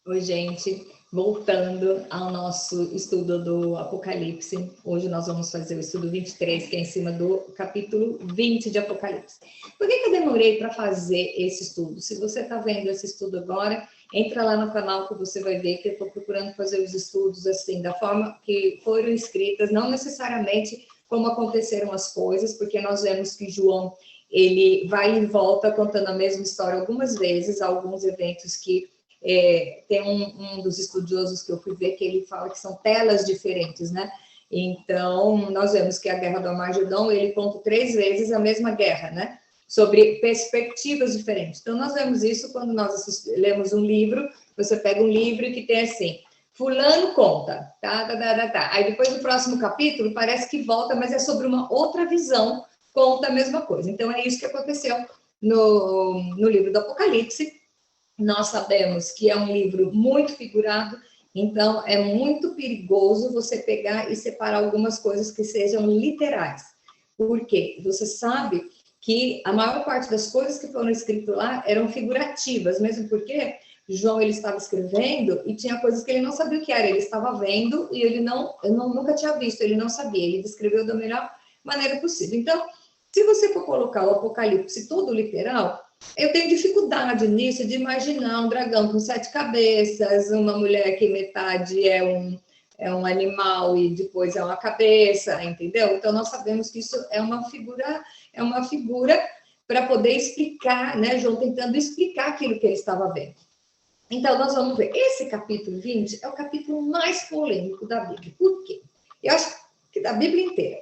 Oi, gente. Voltando ao nosso estudo do Apocalipse, hoje nós vamos fazer o estudo 23, que é em cima do capítulo 20 de Apocalipse. Por que eu demorei para fazer esse estudo? Se você está vendo esse estudo agora, entra lá no canal que você vai ver que eu estou procurando fazer os estudos assim, da forma que foram escritas, não necessariamente como aconteceram as coisas, porque nós vemos que João, ele vai e volta contando a mesma história algumas vezes, alguns eventos que tem um dos estudiosos que eu fui ver que ele fala que são telas diferentes, né? Então, nós vemos que a Guerra do Armagedon, ele conta 3 vezes a mesma guerra, né? Sobre perspectivas diferentes. Então, nós vemos isso quando nós lemos um livro, você pega um livro que tem assim, fulano conta, tá. Aí depois do próximo capítulo, parece que volta, mas é sobre uma outra visão, conta a mesma coisa. Então, é isso que aconteceu no livro do Apocalipse. Nós sabemos que é um livro muito figurado, então é muito perigoso você pegar e separar algumas coisas que sejam literais. Por quê? Você sabe que a maior parte das coisas que foram escritas lá eram figurativas, mesmo porque João ele estava escrevendo e tinha coisas que ele não sabia o que era, ele estava vendo e ele nunca tinha visto, ele não sabia, ele descreveu da melhor maneira possível. Então, se você for colocar o Apocalipse todo literal, eu tenho dificuldade nisso de imaginar um dragão com 7 cabeças, uma mulher que metade é um animal e depois é uma cabeça, entendeu? Então nós sabemos que isso é uma figura para poder explicar, né? João tentando explicar aquilo que ele estava vendo. Então nós vamos ver. Esse capítulo 20 é o capítulo mais polêmico da Bíblia. Por quê? Eu acho que da Bíblia inteira.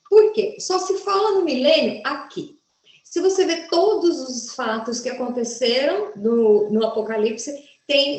Por quê? Só se fala no milênio aqui. Se você vê todos os fatos que aconteceram no Apocalipse,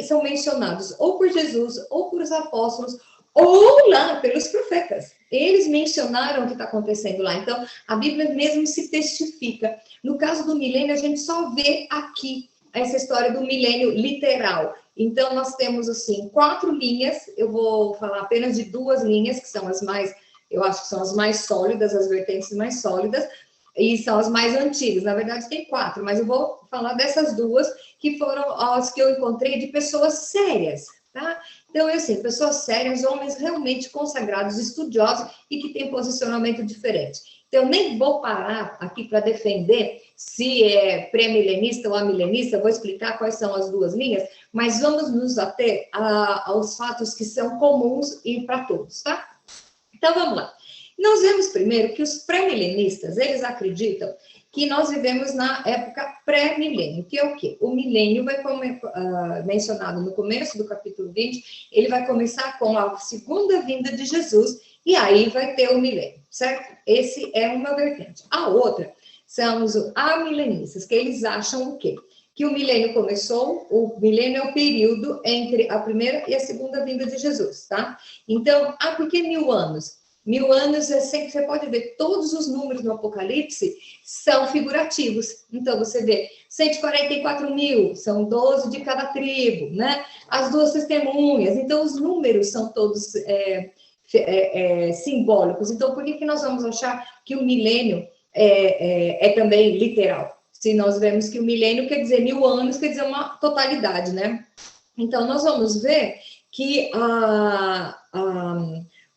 são mencionados ou por Jesus, ou por os apóstolos, ou lá pelos profetas. Eles mencionaram o que está acontecendo lá. Então, a Bíblia mesmo se testifica. No caso do milênio, a gente só vê aqui essa história do milênio literal. Então, nós temos, assim, 4 linhas. Eu vou falar apenas de 2 linhas, que são as mais, eu acho que são as mais sólidas, as vertentes mais sólidas, e são as mais antigas. Na verdade, tem 4, mas eu vou falar dessas 2, que foram as que eu encontrei de pessoas sérias, tá? Então, assim, pessoas sérias, homens realmente consagrados, estudiosos e que têm posicionamento diferente. Então, eu nem vou parar aqui para defender se é pré-milenista ou amilenista, vou explicar quais são as 2 linhas, mas vamos nos ater aos fatos que são comuns e para todos, tá? Então, vamos lá. Nós vemos primeiro que os pré-milenistas, eles acreditam que nós vivemos na época pré-milênio, que é o quê? O milênio vai mencionado no começo do capítulo 20, ele vai começar com a segunda vinda de Jesus, e aí vai ter o milênio, certo? Esse é uma vertente. A outra são os amilenistas, que eles acham o quê? Que o milênio começou, o milênio é o período entre a primeira e a segunda vinda de Jesus, tá? Então, por que 1000 anos? 1000 anos é sempre, você pode ver, todos os números no Apocalipse são figurativos. Então, você vê 144 mil, são 12 de cada tribo, né? As 2 testemunhas. Então, os números são todos simbólicos. Então, por que nós vamos achar que o milênio é também literal? Se nós vemos que o milênio quer dizer 1000 anos, quer dizer uma totalidade, né? Então, nós vamos ver que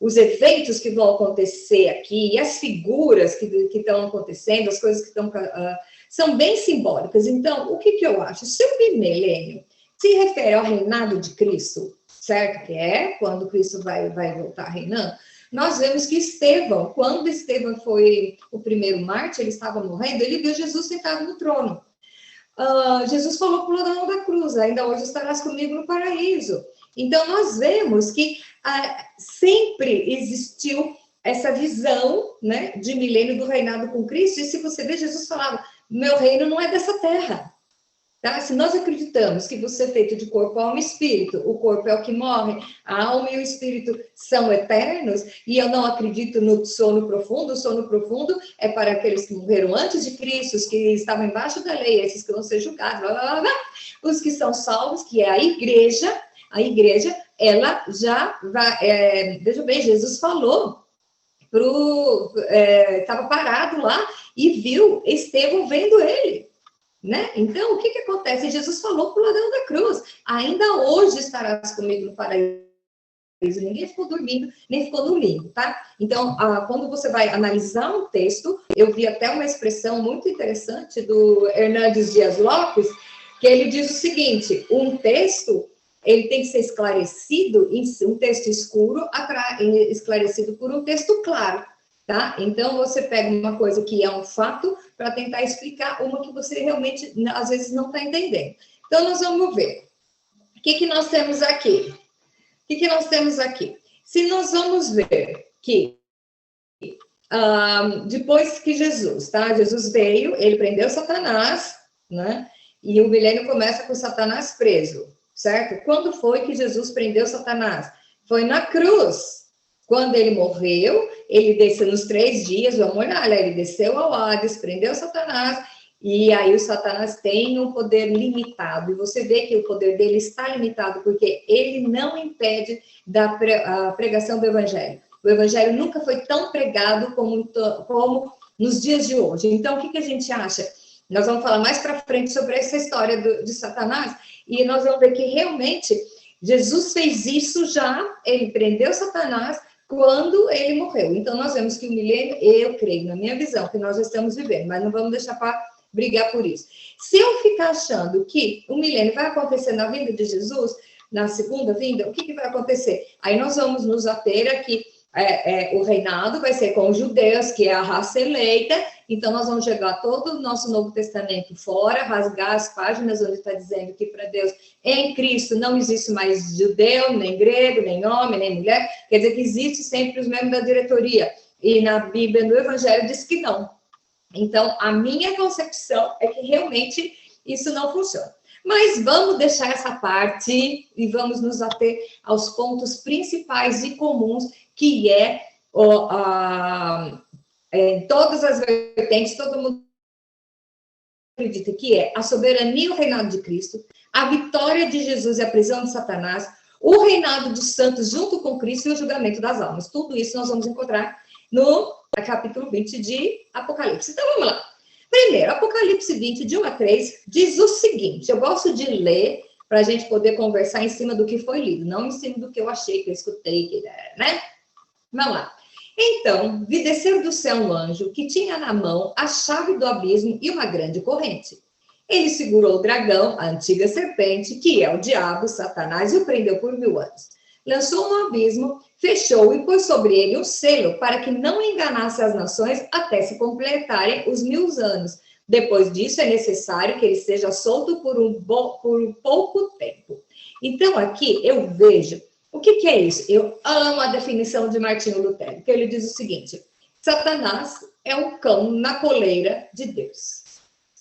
os eventos que vão acontecer aqui e as figuras que estão acontecendo, as coisas que estão são bem simbólicas. Então, o que eu acho? Se o milênio se refere ao reinado de Cristo, certo? Que é quando Cristo vai voltar reinando, nós vemos que Estevão, quando Estevão foi o primeiro mártir, ele estava morrendo, ele viu Jesus sentado no trono. Jesus falou para o ladrão da cruz, ainda hoje estarás comigo no paraíso. Então, nós vemos que sempre existiu essa visão, né, de milênio do reinado com Cristo, e se você ver, Jesus falava, meu reino não é dessa terra. Tá? Se nós acreditamos que você é feito de corpo, alma e espírito, o corpo é o que morre, a alma e o espírito são eternos, e eu não acredito no sono profundo, o sono profundo é para aqueles que morreram antes de Cristo, os que estavam embaixo da lei, esses que vão ser julgados, blá, blá, blá, os que são salvos, que é a igreja, ela já vai, veja bem, Jesus falou, estava parado lá e viu Estevão vendo ele. Né? Então, o que acontece? Jesus falou para o ladrão da cruz, ainda hoje estarás comigo no paraíso. Ninguém ficou dormindo, nem ficou no limbo, tá? Então, quando você vai analisar um texto, eu vi até uma expressão muito interessante do Hernandes Dias Lopes, que ele diz o seguinte: um texto, ele tem que ser esclarecido, um texto escuro, esclarecido por um texto claro, tá? Então, você pega uma coisa que é um fato para tentar explicar uma que você realmente, às vezes, não está entendendo. Então, nós vamos ver. O que nós temos aqui? O que nós temos aqui? Se nós vamos ver que depois que Jesus, tá? Jesus veio, ele prendeu Satanás, né? E o milênio começa com Satanás preso, certo? Quando foi que Jesus prendeu Satanás? Foi na cruz. Quando ele morreu, ele desceu nos 3 dias, vamos olhar, ele desceu ao Hades, prendeu Satanás, e aí o Satanás tem um poder limitado, e você vê que o poder dele está limitado, porque ele não impede a pregação do Evangelho. O Evangelho nunca foi tão pregado como nos dias de hoje. Então, o que a gente acha? Nós vamos falar mais para frente sobre essa história de Satanás, e nós vamos ver que realmente Jesus fez isso já, ele prendeu Satanás quando ele morreu. Então, nós vemos que o milênio, eu creio, na minha visão, que nós já estamos vivendo, mas não vamos deixar para brigar por isso. Se eu ficar achando que o milênio vai acontecer na vinda de Jesus, na segunda vinda, o que vai acontecer? Aí nós vamos nos ater aqui, o reinado vai ser com os judeus, que é a raça eleita, então nós vamos jogar todo o nosso Novo Testamento fora, rasgar as páginas onde está dizendo que para Deus, em Cristo, não existe mais judeu, nem grego, nem homem, nem mulher, quer dizer que existe sempre os membros da diretoria, e na Bíblia, no Evangelho, diz que não. Então, a minha concepção é que realmente isso não funciona. Mas vamos deixar essa parte e vamos nos ater aos pontos principais e comuns, que em todas as vertentes, todo mundo acredita que é a soberania e o reinado de Cristo, a vitória de Jesus e a prisão de Satanás, o reinado dos santos junto com Cristo e o julgamento das almas. Tudo isso nós vamos encontrar no capítulo 20 de Apocalipse. Então, vamos lá. Primeiro, Apocalipse 20, de 1 a 3, diz o seguinte, eu gosto de ler para a gente poder conversar em cima do que foi lido, não em cima do que eu achei, que eu escutei, né? Vamos lá. Então, vi descer do céu um anjo que tinha na mão a chave do abismo e uma grande corrente. Ele segurou o dragão, a antiga serpente, que é o diabo, Satanás, e o prendeu por 1000 anos. Lançou no abismo, fechou e pôs sobre ele um selo para que não enganasse as nações até se completarem os 1000 anos. Depois disso, é necessário que ele seja solto por um pouco tempo. Então, aqui eu vejo, o que é isso? Eu amo a definição de Martinho Lutero, que ele diz o seguinte, Satanás é um cão na coleira de Deus.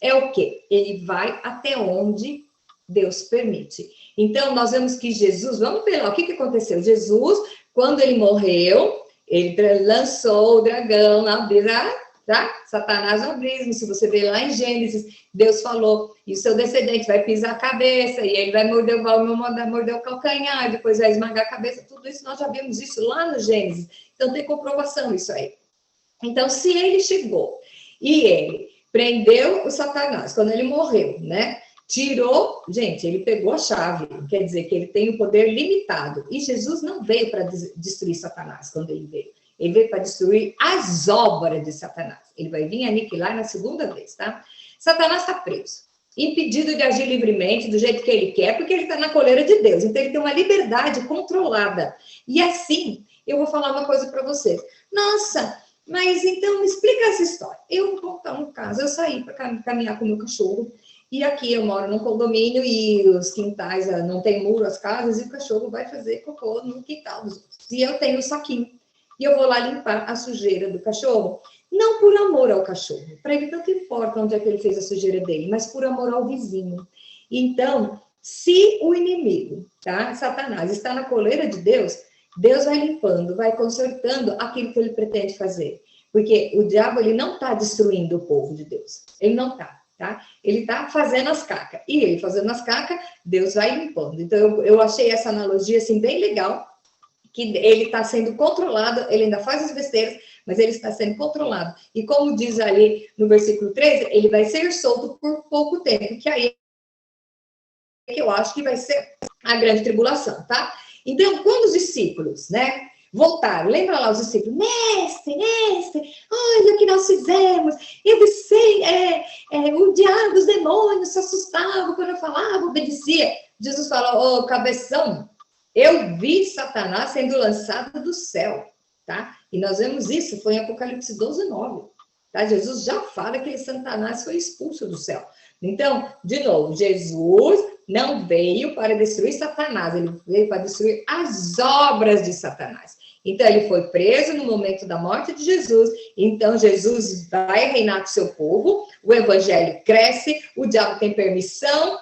É o quê? Ele vai até onde Deus permite. Então, nós vemos que Jesus, vamos ver lá, o que aconteceu? Jesus, quando ele morreu, ele lançou o dragão na abismo, tá? Satanás no abismo, se você ver lá em Gênesis, Deus falou, e o seu descendente vai pisar a cabeça, e ele vai morder o calcanhar, depois vai esmagar a cabeça, tudo isso, nós já vimos isso lá no Gênesis, então tem comprovação isso aí. Então, se ele chegou, e ele prendeu o Satanás, quando ele morreu, né? Tirou, gente, ele pegou a chave, quer dizer que ele tem o poder limitado. E Jesus não veio para destruir Satanás quando ele veio. Ele veio para destruir as obras de Satanás. Ele vai vir aniquilar na segunda vez, tá? Satanás está preso, impedido de agir livremente, do jeito que ele quer, porque ele está na coleira de Deus. Então, ele tem uma liberdade controlada. E assim, eu vou falar uma coisa para vocês. Nossa, mas então me explica essa história. Eu vou contar um caso. Eu saí para caminhar com o meu cachorro. E aqui eu moro num condomínio e os quintais não tem muro, as casas, e o cachorro vai fazer cocô no quintal dos outros. E eu tenho um saquinho. E eu vou lá limpar a sujeira do cachorro. Não por amor ao cachorro, para ele tanto importa onde é que ele fez a sujeira dele, mas por amor ao vizinho. Então, se o inimigo, tá, Satanás, está na coleira de Deus, Deus vai limpando, vai consertando aquilo que ele pretende fazer. Porque o diabo, ele não está destruindo o povo de Deus. Ele não está. Tá? Ele está fazendo as cacas. E ele fazendo as cacas, Deus vai limpando. Então, eu achei essa analogia assim, bem legal, que ele está sendo controlado, ele ainda faz as besteiras, mas ele está sendo controlado. E como diz ali no versículo 13, ele vai ser solto por pouco tempo, que aí que eu acho que vai ser a grande tribulação, tá? Então, quando os discípulos, né, voltaram, lembra lá os discípulos, mestre, olha o que nós fizemos, o diabo, os demônios se assustavam quando eu falava, obedecia. Jesus falou, ô cabeção, eu vi Satanás sendo lançado do céu, tá? E nós vemos isso, foi em Apocalipse 12:9, tá? Jesus já fala que Satanás foi expulso do céu. Então, de novo, Jesus não veio para destruir Satanás, ele veio para destruir as obras de Satanás. Então, ele foi preso no momento da morte de Jesus, então Jesus vai reinar com seu povo, o evangelho cresce, o diabo tem permissão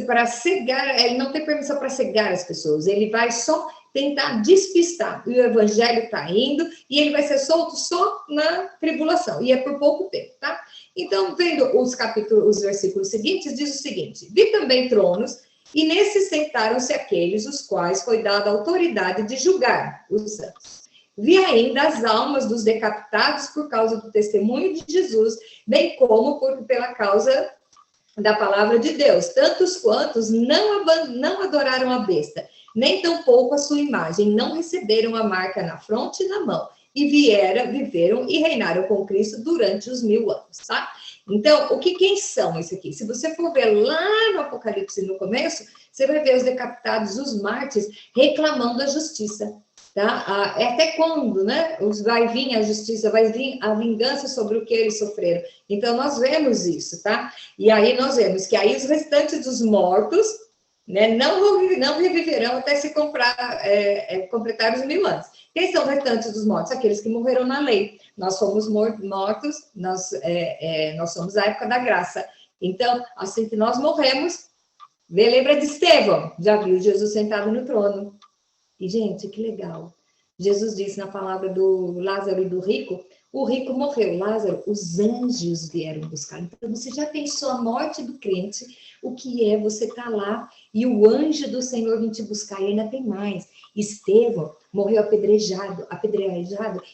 para cegar, ele não tem permissão para cegar as pessoas, ele vai só tentar despistar, e o evangelho está indo, e ele vai ser solto só na tribulação, e é por pouco tempo, tá? Então, vendo os versículos seguintes, diz o seguinte, vi também tronos, e nesses sentaram-se aqueles os quais foi dada a autoridade de julgar os santos. Vi ainda as almas dos decapitados por causa do testemunho de Jesus, bem como pela causa da palavra de Deus, tantos quantos não adoraram a besta, nem tampouco a sua imagem, não receberam a marca na fronte e na mão, e viveram e reinaram com Cristo durante os 1000 anos, tá? Então, quem são esses aqui? Se você for ver lá no Apocalipse, no começo, você vai ver os decapitados, os mártires, reclamando a justiça, tá? Até quando, né? Vai vir a justiça, vai vir a vingança sobre o que eles sofreram. Então, nós vemos isso, tá? E aí nós vemos que aí os restantes dos mortos, né, não reviverão até se completar os 1000 anos. Quem são os restantes dos mortos? Aqueles que morreram na lei. Nós fomos mortos, nós somos a época da graça. Então, assim que nós morremos, lembra de Estevão? Já viu Jesus sentado no trono. E, gente, que legal. Jesus disse na palavra do Lázaro e do rico, o rico morreu, Lázaro, os anjos vieram buscar. Então, você já pensou a morte do crente, o que é você estar lá e o anjo do Senhor vir te buscar, e ainda tem mais. Estevão morreu apedrejado,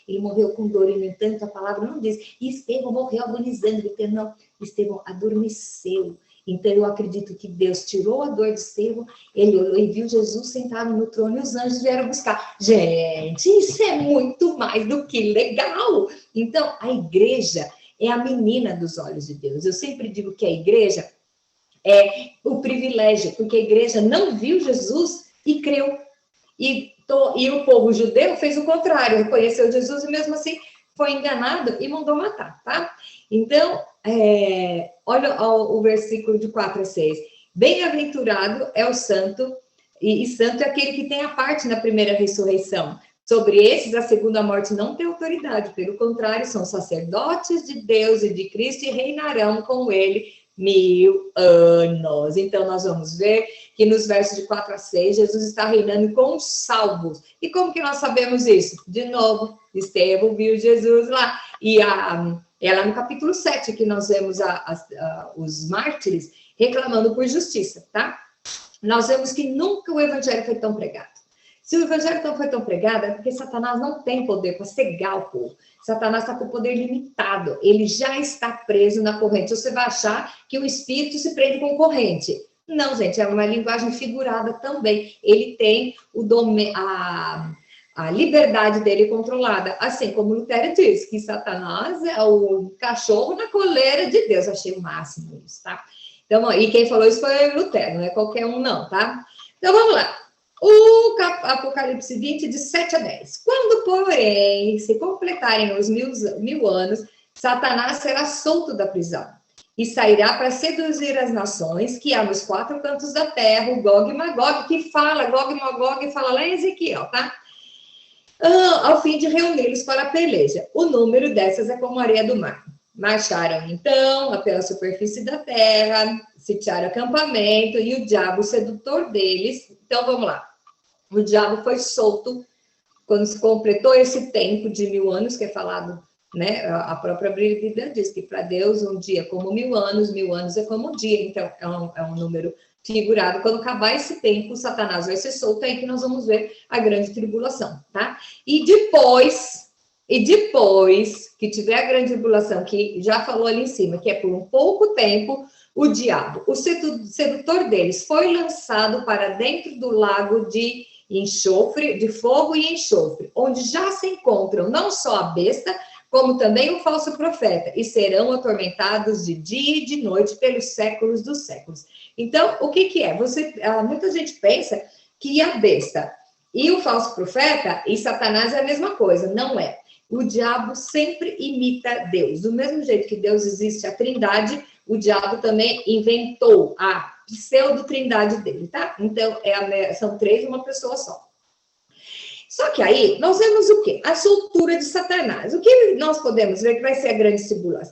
ele morreu com dor, e no entanto a palavra não diz, e Estevão morreu agonizando, gritando, não, Estevão adormeceu. Então, eu acredito que Deus tirou a dor de Estevão, ele olhou e viu Jesus sentado no trono e os anjos vieram buscar. Gente, isso é muito mais do que legal. Então, a igreja é a menina dos olhos de Deus. Eu sempre digo que a igreja é o privilégio, porque a igreja não viu Jesus e creu. E o povo judeu fez o contrário, reconheceu Jesus e mesmo assim foi enganado e mandou matar, tá? Então, olha o versículo de 4-6. Bem-aventurado é o santo, e santo é aquele que tem a parte na primeira ressurreição. Sobre esses, a segunda morte não tem autoridade, pelo contrário, são sacerdotes de Deus e de Cristo e reinarão com ele 1000 anos. Então, nós vamos ver que nos versos de 4-6, Jesus está reinando com os salvos. E como que nós sabemos isso? De novo, Estevão viu Jesus lá. E é lá no capítulo 7 que nós vemos os mártires reclamando por justiça, tá? Nós vemos que nunca o evangelho foi tão pregado. Se o evangelho não foi tão pregado, é porque Satanás não tem poder para cegar o povo. Satanás está com poder limitado. Ele já está preso na corrente. Você vai achar que o espírito se prende com corrente. Não, gente, é uma linguagem figurada também. Ele tem a liberdade dele controlada. Assim como Lutero diz, que Satanás é o cachorro na coleira de Deus. Achei o máximo isso, tá? Então, e quem falou isso foi Lutero, não é qualquer um não, tá? Então, vamos lá. O Apocalipse 20, de 7-10. Quando, porém, se completarem os 1000 anos, Satanás será solto da prisão e sairá para seduzir as nações que há nos 4 cantos da terra, o Gog e Magog, que fala, Gog e Magog, fala lá em Ezequiel, tá? Ao fim de reuni-los para a peleja. O número dessas é como a areia do mar. Marcharam, então, pela superfície da terra, sitiaram acampamento, e o diabo, o sedutor deles... Então, vamos lá. O diabo foi solto quando se completou esse tempo de 1000 anos, que é falado, né? A própria Bíblia diz que para Deus um dia é como 1000 anos, 1000 anos é como um dia. Então, é um número figurado. Quando acabar esse tempo, Satanás vai ser solto, é aí que nós vamos ver a grande tribulação, tá? E depois que tiver a grande tribulação, que já falou ali em cima, que é por um pouco tempo, o diabo, o sedutor deles, foi lançado para dentro do lago de enxofre, de fogo e enxofre, onde já se encontram não só a besta, como também o falso profeta, e serão atormentados de dia e de noite pelos séculos dos séculos. Então, o que é? Muita gente pensa que a besta e o falso profeta e Satanás é a mesma coisa. Não é. O diabo sempre imita Deus. Do mesmo jeito que Deus existe a trindade, o diabo também inventou a pseudo-trindade dele, tá? Então, são três, uma pessoa só. Só que aí, nós vemos o quê? A soltura de Satanás. O que nós podemos ver que vai ser a grande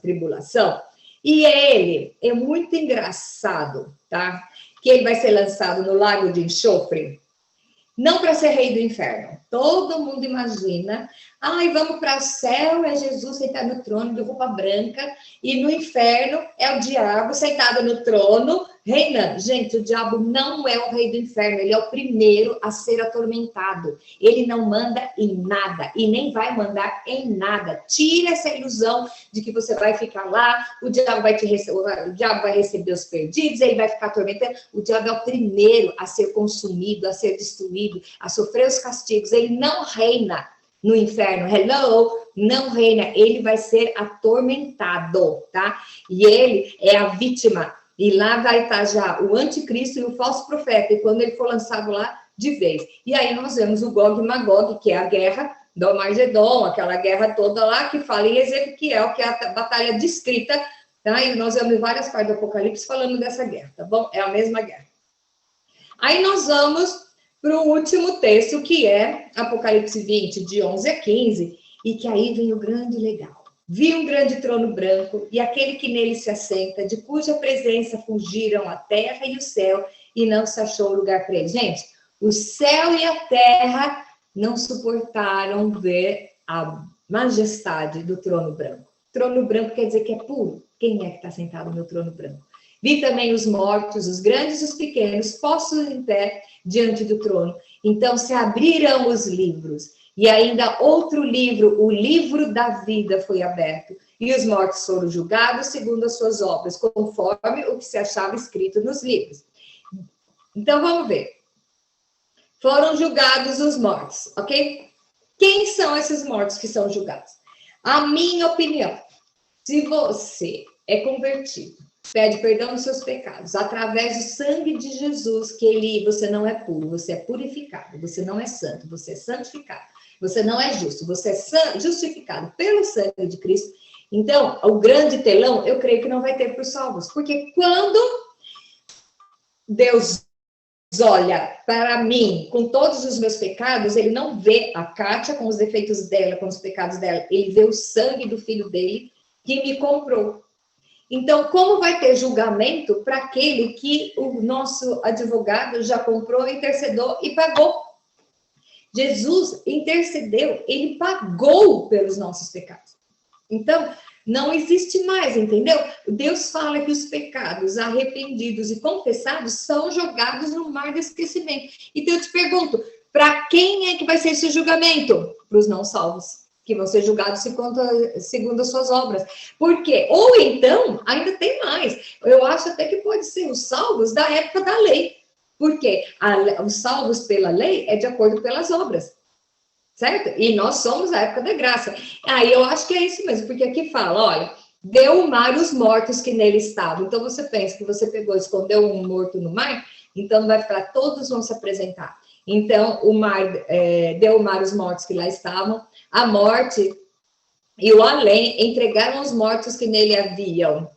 tribulação? E ele é muito engraçado, tá? Que ele vai ser lançado no lago de enxofre, não para ser rei do inferno. Todo mundo imagina, vamos para o céu, é Jesus sentado no trono de roupa branca, e no inferno é o diabo sentado no trono, reinando. Gente, o diabo não é o rei do inferno, ele é o primeiro a ser atormentado. Ele não manda em nada, e nem vai mandar em nada. Tira essa ilusão de que você vai ficar lá, o diabo vai receber os perdidos, ele vai ficar atormentando. O diabo é o primeiro a ser consumido, a ser destruído, a sofrer os castigos. Ele não reina no inferno, não reina, ele vai ser atormentado, tá? E ele é a vítima, e lá vai estar já o anticristo e o falso profeta, e quando ele for lançado lá, de vez. E aí nós vemos o Gog e Magog, que é a guerra do Armagedon, aquela guerra toda lá, que fala em Ezequiel, que é a batalha descrita, tá? E nós vemos várias partes do Apocalipse falando dessa guerra, tá bom? É a mesma guerra. Aí nós vamos para o último texto, que é Apocalipse 20, de 11 a 15, e que aí vem o grande legal. Vi um grande trono branco, e aquele que nele se assenta, de cuja presença fugiram a terra e o céu, e não se achou lugar para ele. Gente, o céu e a terra não suportaram ver a majestade do trono branco. Trono branco quer dizer que é puro. Quem é que está sentado no trono branco? Vi também os mortos, os grandes e os pequenos, postos em pé diante do trono. Então se abriram os livros, e ainda outro livro, o livro da vida, foi aberto. E os mortos foram julgados segundo as suas obras, conforme o que se achava escrito nos livros. Então vamos ver. Foram julgados os mortos, ok? Quem são esses mortos que são julgados? A minha opinião, se você é convertido, pede perdão dos seus pecados, através do sangue de Jesus, você não é puro, você é purificado, você não é santo, você é santificado, você não é justo, você é justificado pelo sangue de Cristo. Então, o grande telão, eu creio que não vai ter para os salvos, porque quando Deus olha para mim com todos os meus pecados, ele não vê a Kátia com os defeitos dela, com os pecados dela, ele vê o sangue do filho dele que me comprou. Então, como vai ter julgamento para aquele que o nosso advogado já comprou, intercedeu e pagou? Jesus intercedeu, ele pagou pelos nossos pecados. Então, não existe mais, entendeu? Deus fala que os pecados arrependidos e confessados são jogados no mar do esquecimento. Então, eu te pergunto, para quem é que vai ser esse julgamento? Para os não salvos, que vão ser julgados segundo as suas obras. Por quê? Ou então, ainda tem mais. Eu acho até que pode ser os salvos da época da lei. Por quê? Os salvos pela lei é de acordo pelas obras. Certo? E nós somos a época da graça. Aí eu acho que é isso mesmo, porque aqui fala, olha, deu o mar os mortos que nele estavam. Então você pensa que você pegou, escondeu um morto no mar, então não vai ficar, todos vão se apresentar. Então o mar, deu o mar os mortos que lá estavam, a morte e o além entregaram os mortos que nele haviam,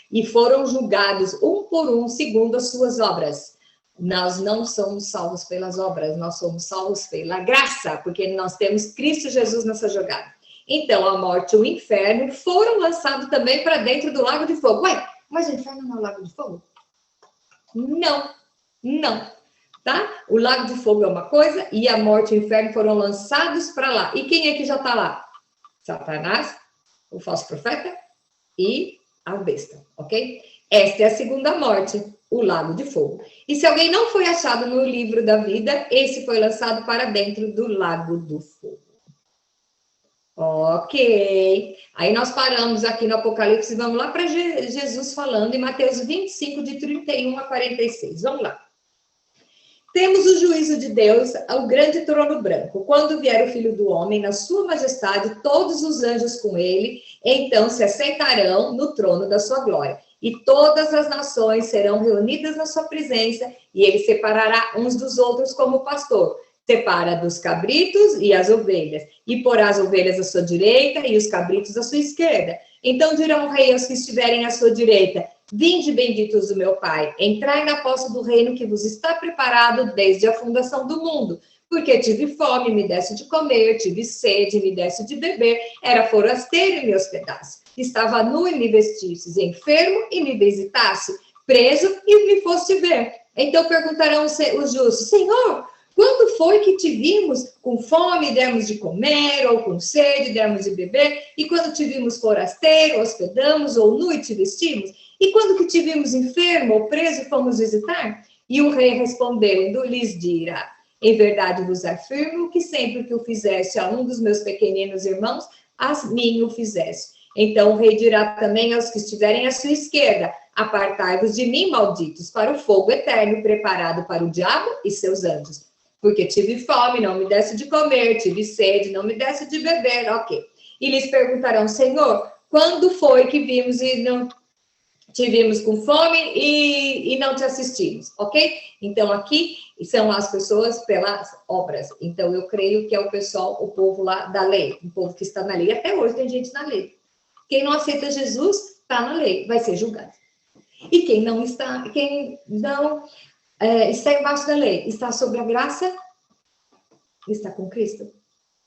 e foram julgados um por um, segundo as suas obras. Nós não somos salvos pelas obras, nós somos salvos pela graça, porque nós temos Cristo Jesus nessa jogada. Então, a morte e o inferno foram lançados também para dentro do lago de fogo. Ué, mas o inferno não é o lago de fogo? Não, tá? O lago de fogo é uma coisa e a morte e o inferno foram lançados para lá. E quem é que já está lá? Satanás, o falso profeta e a besta, ok? Esta é a segunda morte, o lago de fogo. E se alguém não foi achado no livro da vida, esse foi lançado para dentro do lago do fogo. Ok. Aí nós paramos aqui no Apocalipse e vamos lá para Jesus falando em Mateus 25, de 31 a 46. Vamos lá. Temos o juízo de Deus ao grande trono branco. Quando vier o Filho do Homem, na sua majestade, todos os anjos com ele, então se assentarão no trono da sua glória. E todas as nações serão reunidas na sua presença, e ele separará uns dos outros como o pastor. Separa dos cabritos e as ovelhas, e porá as ovelhas à sua direita e os cabritos à sua esquerda. Então dirão o rei aos que estiverem à sua direita: vinde, benditos do meu Pai, entrai na posse do reino que vos está preparado desde a fundação do mundo. Porque tive fome, me desse de comer, tive sede, me desse de beber, era forasteiro e me hospedasse. Estava nu e me vestistes, enfermo e me visitasse, preso e me foste ver. Então perguntarão os justos: Senhor, quando foi que te vimos com fome e demos de comer, ou com sede e demos de beber? E quando te vimos forasteiro, hospedamos, ou nu e te vestimos? E quando que te vimos enfermo ou preso, fomos visitar? E o rei respondendo, lhes dirá: em verdade vos afirmo que sempre que o fizeste a um dos meus pequeninos irmãos, a mim o fizeste. Então o rei dirá também aos que estiverem à sua esquerda: apartai-vos de mim, malditos, para o fogo eterno preparado para o diabo e seus anjos. Porque tive fome, não me desse de comer, tive sede, não me desse de beber, ok. E lhes perguntarão: Senhor, quando foi que vimos e não te vimos com fome e não te assistimos, ok? Então, aqui são as pessoas pelas obras. Então, eu creio que é o pessoal, o povo lá da lei, o povo que está na lei. Até hoje tem gente na lei. Quem não aceita Jesus, está na lei, vai ser julgado. E quem não está embaixo da lei, está sob a graça, está com Cristo.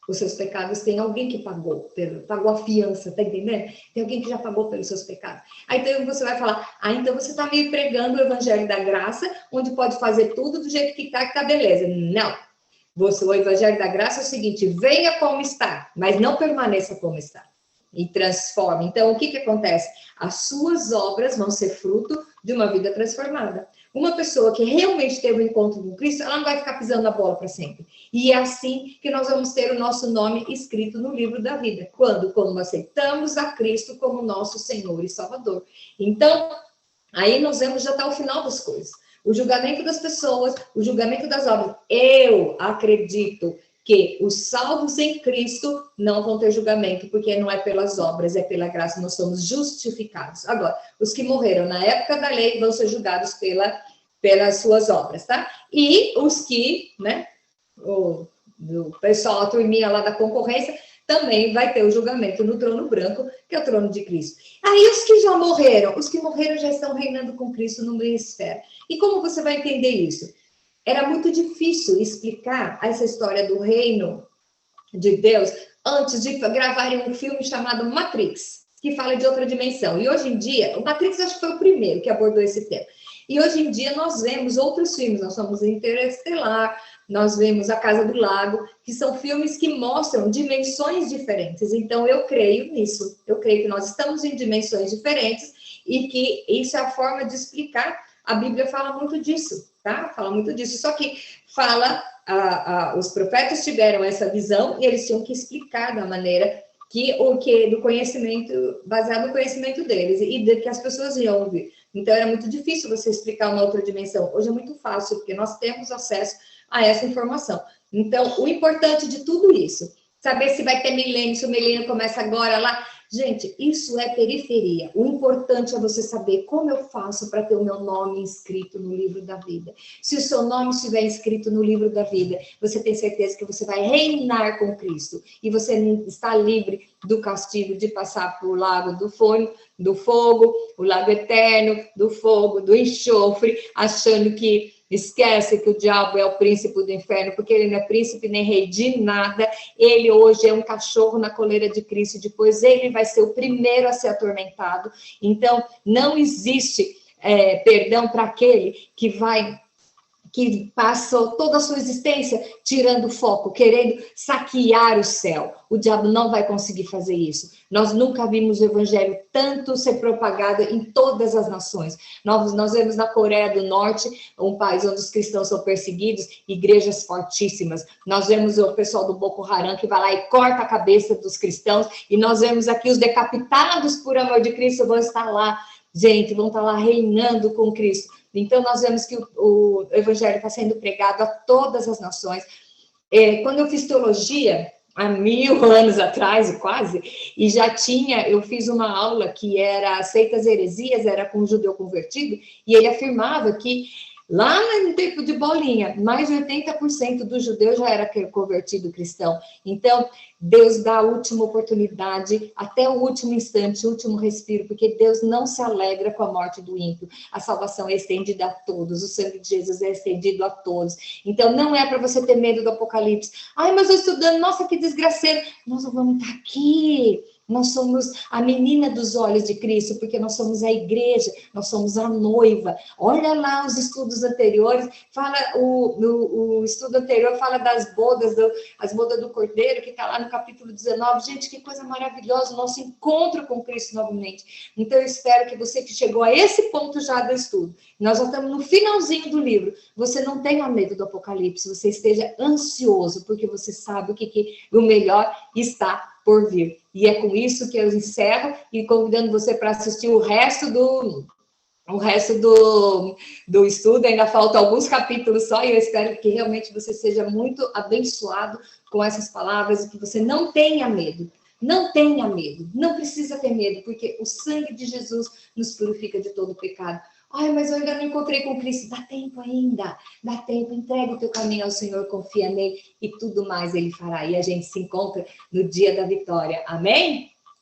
Os seus pecados tem alguém que pagou a fiança, tá entendendo? Tem alguém que já pagou pelos seus pecados. Aí então você vai falar: então você está meio pregando o evangelho da graça, onde pode fazer tudo do jeito que tá beleza. Não. O evangelho da graça é o seguinte: venha como está, mas não permaneça como está. E transforme. Então, o que acontece? As suas obras vão ser fruto de uma vida transformada. Uma pessoa que realmente teve um encontro com Cristo, ela não vai ficar pisando na bola para sempre. E é assim que nós vamos ter o nosso nome escrito no livro da vida. Quando aceitamos a Cristo como nosso Senhor e Salvador. Então, aí nós vemos já até o final das coisas. O julgamento das pessoas, o julgamento das obras. Eu acredito que os salvos em Cristo não vão ter julgamento, porque não é pelas obras, é pela graça, nós somos justificados. Agora, os que morreram na época da lei vão ser julgados pelas suas obras, tá? E os que, né, o pessoal, a turminha lá da concorrência, também vai ter o julgamento no trono branco, que é o trono de Cristo. Aí os que já morreram, já estão reinando com Cristo no ministério. E como você vai entender isso? Era muito difícil explicar essa história do reino de Deus antes de gravarem um filme chamado Matrix, que fala de outra dimensão. E hoje em dia, o Matrix acho que foi o primeiro que abordou esse tema. E hoje em dia nós vemos outros filmes, nós somos Interestelar, nós vemos A Casa do Lago, que são filmes que mostram dimensões diferentes. Então eu creio nisso, eu creio que nós estamos em dimensões diferentes e que isso é a forma de explicar. A Bíblia fala muito disso, tá? Fala muito disso. Só que os profetas tiveram essa visão e eles tinham que explicar da maneira do conhecimento, baseado no conhecimento deles e que as pessoas iam ouvir. Então era muito difícil você explicar uma outra dimensão. Hoje é muito fácil, porque nós temos acesso a essa informação. Então, o importante de tudo isso, saber se vai ter milênio, se o milênio começa agora lá. Gente, isso é periferia. O importante é você saber como eu faço para ter o meu nome inscrito no livro da vida. Se o seu nome estiver inscrito no livro da vida, você tem certeza que você vai reinar com Cristo. E você está livre do castigo de passar por lago do fogo, o lago eterno, do fogo, do enxofre, achando que esquece que o diabo é o príncipe do inferno, porque ele não é príncipe nem rei de nada. Ele hoje é um cachorro na coleira de Cristo, depois ele vai ser o primeiro a ser atormentado. Então, não existe perdão para aquele que vai que passou toda a sua existência tirando foco, querendo saquear o céu. O diabo não vai conseguir fazer isso. Nós nunca vimos o evangelho tanto ser propagado em todas as nações. Nós vemos na Coreia do Norte, um país onde os cristãos são perseguidos, igrejas fortíssimas. Nós vemos o pessoal do Boko Haram que vai lá e corta a cabeça dos cristãos, e nós vemos aqui os decapitados por amor de Cristo vão estar lá, gente, vão estar lá reinando com Cristo. Então, nós vemos que o evangelho está sendo pregado a todas as nações. Quando eu fiz teologia, há 1000 anos atrás, quase, e eu fiz uma aula que era Seitas Heresias, era com um judeu convertido, e ele afirmava que lá no tempo de Bolinha, mais de 80% dos judeus já era convertido cristão. Então, Deus dá a última oportunidade, até o último instante, o último respiro, porque Deus não se alegra com a morte do ímpio. A salvação é estendida a todos, o sangue de Jesus é estendido a todos. Então, não é para você ter medo do Apocalipse. Ai, mas eu estou estudando, nossa, que desgraceiro. Nós não vamos estar aqui. Nós somos a menina dos olhos de Cristo, porque nós somos a igreja, nós somos a noiva. Olha lá os estudos anteriores, o estudo anterior fala das bodas, as bodas do Cordeiro, que está lá no capítulo 19. Gente, que coisa maravilhosa, o nosso encontro com Cristo novamente. Então, eu espero que você que chegou a esse ponto já do estudo, nós já estamos no finalzinho do livro, você não tenha medo do Apocalipse, você esteja ansioso, porque você sabe que o melhor está por vir. E é com isso que eu encerro e convidando você para assistir o resto do estudo. Ainda faltam alguns capítulos só, e eu espero que realmente você seja muito abençoado com essas palavras e que você não tenha medo. Não tenha medo, não precisa ter medo, porque o sangue de Jesus nos purifica de todo pecado. Ai, mas eu ainda não encontrei com Cristo. Dá tempo ainda, dá tempo. Entrega o teu caminho ao Senhor, confia nele e tudo mais ele fará. E a gente se encontra no dia da vitória. Amém?